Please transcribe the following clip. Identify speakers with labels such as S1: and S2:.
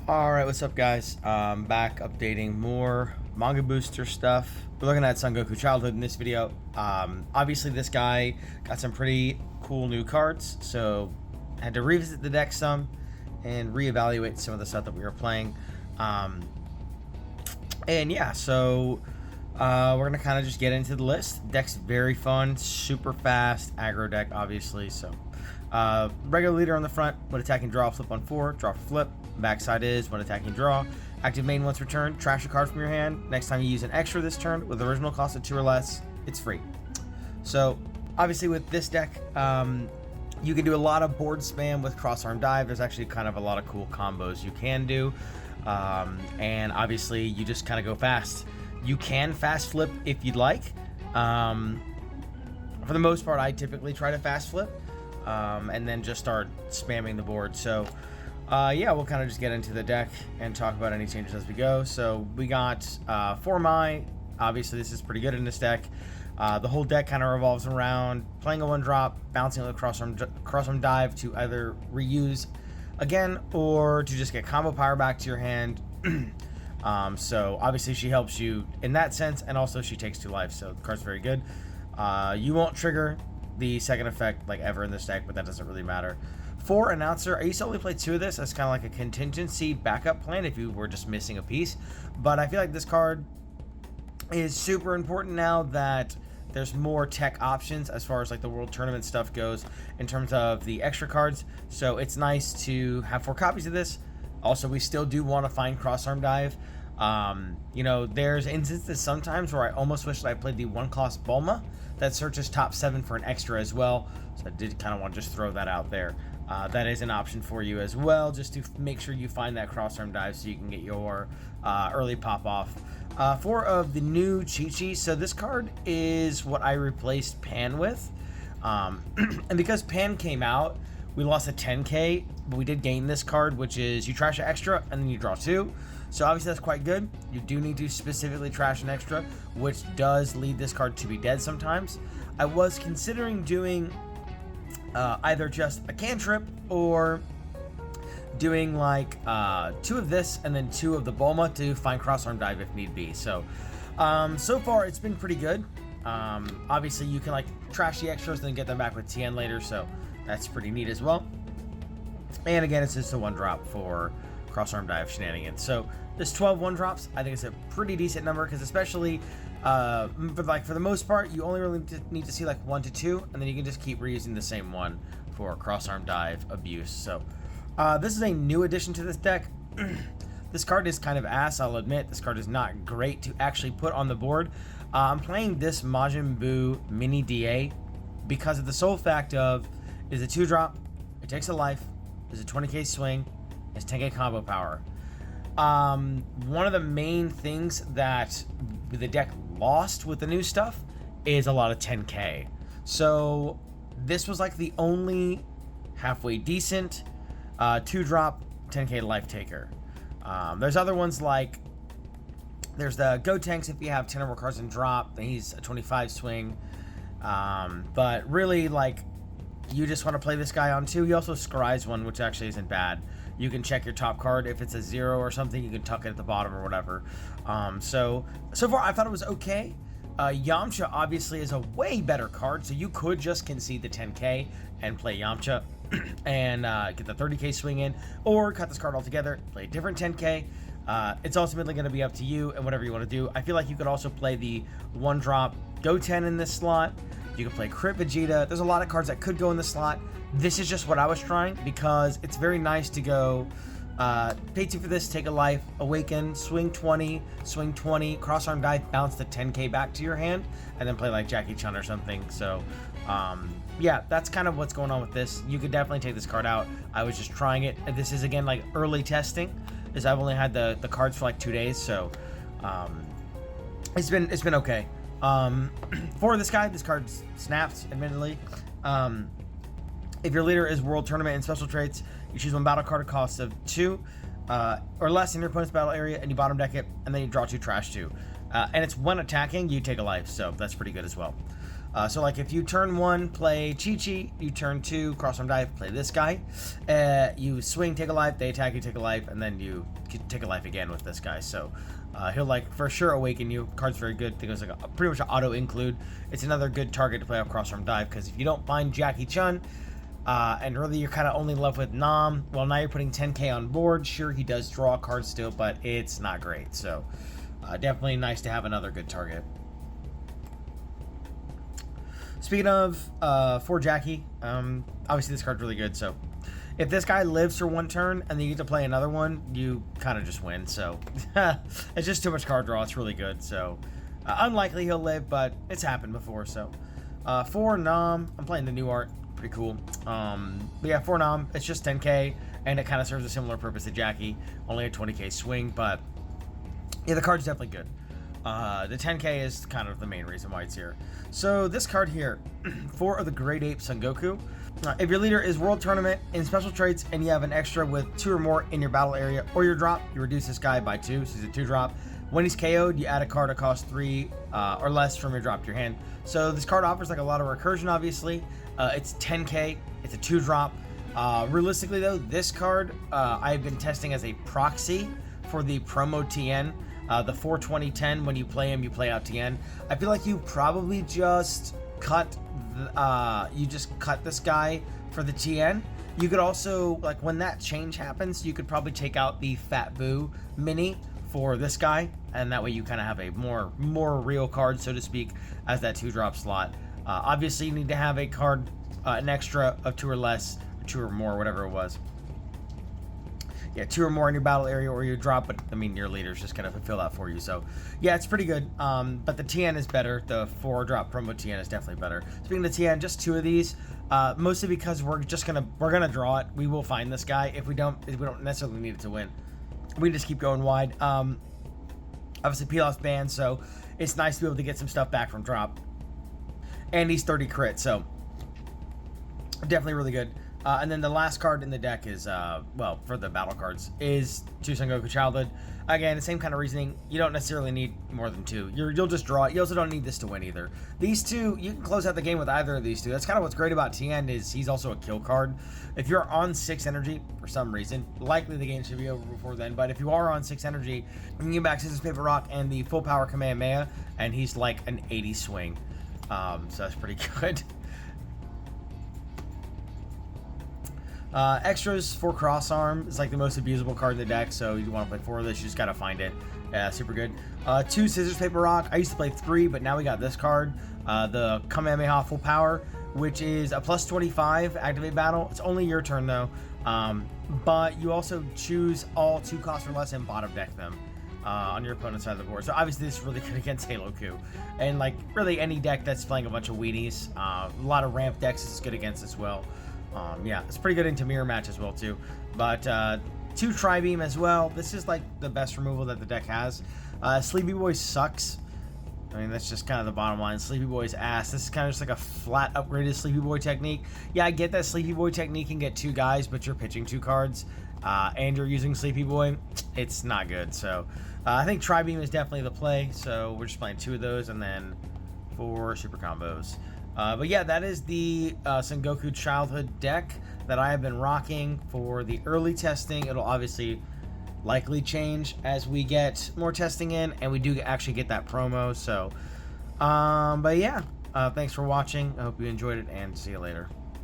S1: Alright, what's up guys? Back updating more manga booster stuff. We're looking at Son Goku Childhood in this video. Obviously this guy got some pretty cool new cards, so I had to revisit the deck some and reevaluate some of the stuff that we were playing. And yeah, so we're gonna kind of just get into the list. Deck's very fun, super fast, aggro deck obviously, so regular leader on the front, when attacking draw, flip on 4, draw for flip. Backside is when attacking draw. Active main once returned, trash a card from your hand. Next time you use an extra this turn with original cost of 2 or less, it's free. So obviously with this deck, you can do a lot of board spam with cross arm dive. There's actually kind of a lot of cool combos you can do. And obviously you just kind of go fast. You can fast flip if you'd like. For the most part, I typically try to fast flip. And then just start spamming the board. So yeah, we'll kind of just get into the deck and talk about any changes as we go. So we got 4 Mai. Obviously this is pretty good in this deck. The whole deck kind of revolves around playing a 1-drop, bouncing with cross arm dive to either reuse again or to just get combo power back to your hand. So obviously she helps you in that sense, and also she takes 2 life, so the card's very good. You won't trigger the second effect like ever in this deck, but that doesn't really matter. For Announcer, I used to only play 2 of this as kind of like a contingency backup plan if you were just missing a piece, but I feel like this card is super important now that there's more tech options as far as like the World Tournament stuff goes in terms of the extra cards, so it's nice to have 4 copies of this. Also, we still do want to find cross arm dive. You know, there's instances sometimes where I almost wish that I played the 1-cost Bulma that searches top 7 for an extra as well, so I did kind of want to just throw that out there. That is an option for you as well, just to make sure you find that cross arm dive so you can get your early pop off. 4 of the new Chi-Chi. So this card is what I replaced Pan with, and because Pan came out, we lost a 10k, but we did gain this card, which is you trash an extra and then you draw 2. So obviously that's quite good. You do need to specifically trash an extra, which does lead this card to be dead sometimes. I was considering doing either just a cantrip or doing like 2 of this and then 2 of the Bulma to find cross arm dive if need be. So so far it's been pretty good. Obviously you can like trash the extras and then get them back with TN later, so that's pretty neat as well. And again, it's just a 1-drop for cross arm dive shenanigans. So this 12 1-drops, I think it's a pretty decent number, because especially for the most part, you only really need to see like 1 to 2, and then you can just keep reusing the same one for cross arm dive abuse. So this is a new addition to this deck. This card is kind of ass, I'll admit. This card is not great to actually put on the board. I'm playing this Majin Buu Mini DA because of the sole fact of is a 2-drop, it takes a life, is a 20k swing, it's 10k combo power. One of the main things that the deck lost with the new stuff is a lot of 10k. So this was like the only halfway decent 2-drop 10k life taker. There's other ones like there's the Gotenks. If you have 10 or more cards in drop, then he's a 25 swing. But really, like, you just want to play this guy on 2. He also scries one, which actually isn't bad. You can check your top card. If it's a 0 or something, you can tuck it at the bottom or whatever. So far I thought it was okay. Yamcha obviously is a way better card, so you could just concede the 10k and play Yamcha and get the 30k swing in, or cut this card altogether, play a different 10k. It's ultimately going to be up to you and whatever you want to do. I feel like you could also play the 1-drop Goten in this slot. You can play Crit Vegeta. There's a lot of cards that could go in the slot. This is just what I was trying, because it's very nice to go pay 2 for this, take a life, awaken, swing 20, cross arm dive, bounce the 10k back to your hand, and then play like Jackie Chun or something. So yeah, that's kind of what's going on with this. You could definitely take this card out. I was just trying it. This is again like early testing, as I've only had the cards for like 2 days, so it's been okay. For this guy, this card snaps, admittedly. If your leader is World Tournament and special traits, you choose 1 battle card at cost of 2 or less in your opponent's battle area, and you bottom deck it, and then you draw 2, trash 2. And it's when attacking, you take a life, so that's pretty good as well. So like if you turn 1, play Chi-Chi, you turn 2, cross-arm dive, play this guy. You swing, take a life, they attack you, take a life, and then you take a life again with this guy. So he'll like for sure awaken you. Card's very good. I think it was like a pretty much an auto include. It's another good target to play off cross-arm dive, because if you don't find Jackie Chun, and really you're kind of only left with Nam, well, now you're putting 10k on board. Sure, he does draw cards still, but it's not great. So definitely nice to have another good target. Speaking of for Jackie, obviously this card's really good. So if this guy lives for 1 turn and then you get to play another one, you kind of just win. So it's just too much card draw. It's really good. So unlikely he'll live, but it's happened before. So for Nam, I'm playing the new art. Pretty cool. But yeah, for Nam, it's just 10k, and it kind of serves a similar purpose to Jackie, only a 20k swing. But yeah, the card's definitely good. The 10k is kind of the main reason why it's here. So this card here, 4 of the Great Ape Son Goku. If your leader is World Tournament in special traits and you have an extra with 2 or more in your battle area or your drop, you reduce this guy by 2, so he's a 2 drop. When he's KO'd, you add a card that costs 3 or less from your drop to your hand. So this card offers like a lot of recursion, obviously. It's 10k, it's a 2 drop. Realistically though, this card I've been testing as a proxy for the promo TN. The 420-10, when you play him, you play out TN. I feel like you probably just cut this guy for the TN. You could also, like, when that change happens, you could probably take out the Fat Boo mini for this guy, and that way you kind of have a more real card, so to speak, as that 2-drop slot. Obviously, you need to have a card, an extra of 2 or less, or 2 or more, whatever it was. Yeah, 2 or more in your battle area or your drop, but I mean your leader's just gonna fulfill that for you. So yeah, it's pretty good. But the TN is better. The 4-drop promo TN is definitely better. Speaking of TN, just 2 of these, mostly because we're gonna draw it. We will find this guy. If we don't necessarily need it to win. We just keep going wide. Obviously Pilaf's banned, so it's nice to be able to get some stuff back from drop. And he's 30 crit, so definitely really good. And then the last card in the deck is, well, for the battle cards, is 2 Son Goku Childhood. Again, the same kind of reasoning. You don't necessarily need more than 2. You'll just draw it. You also don't need this to win either. These 2, you can close out the game with either of these 2. That's kind of what's great about TN, is he's also a kill card. If you're on 6 energy, for some reason, likely the game should be over before then, but if you are on 6 energy, you can get back Scissors, Paper, Rock, and the full power Kamehameha, and he's like an 80 swing. So that's pretty good. Extras for Cross Arm is like the most abusable card in the deck, so you want to play 4 of this, you just gotta find it. Yeah, super good. 2 Scissors, Paper, Rock. I used to play 3, but now we got this card, the Kamehameha Full Power, which is a plus 25 activate battle. It's only your turn though, but you also choose all 2 costs or less and bottom deck them on your opponent's side of the board. So obviously this is really good against Halo Q, and like really any deck that's playing a bunch of weenies. A lot of ramp decks is good against as well. Yeah, it's pretty good into mirror match as well too. But 2 Tri-Beam as well. This is like the best removal that the deck has. Sleepy Boy sucks. I mean, that's just kind of the bottom line. Sleepy Boy's ass. This is kind of just like a flat upgraded Sleepy Boy technique. Yeah, I get that Sleepy Boy technique can get 2 guys, but you're pitching 2 cards, and you're using Sleepy Boy. It's not good. So I think Tri-Beam is definitely the play. So we're just playing 2 of those and then 4 super combos. But yeah, that is the Son Goku Childhood deck that I have been rocking for the early testing. It'll obviously likely change as we get more testing in and we do actually get that promo. So, but yeah, thanks for watching. I hope you enjoyed it and see you later.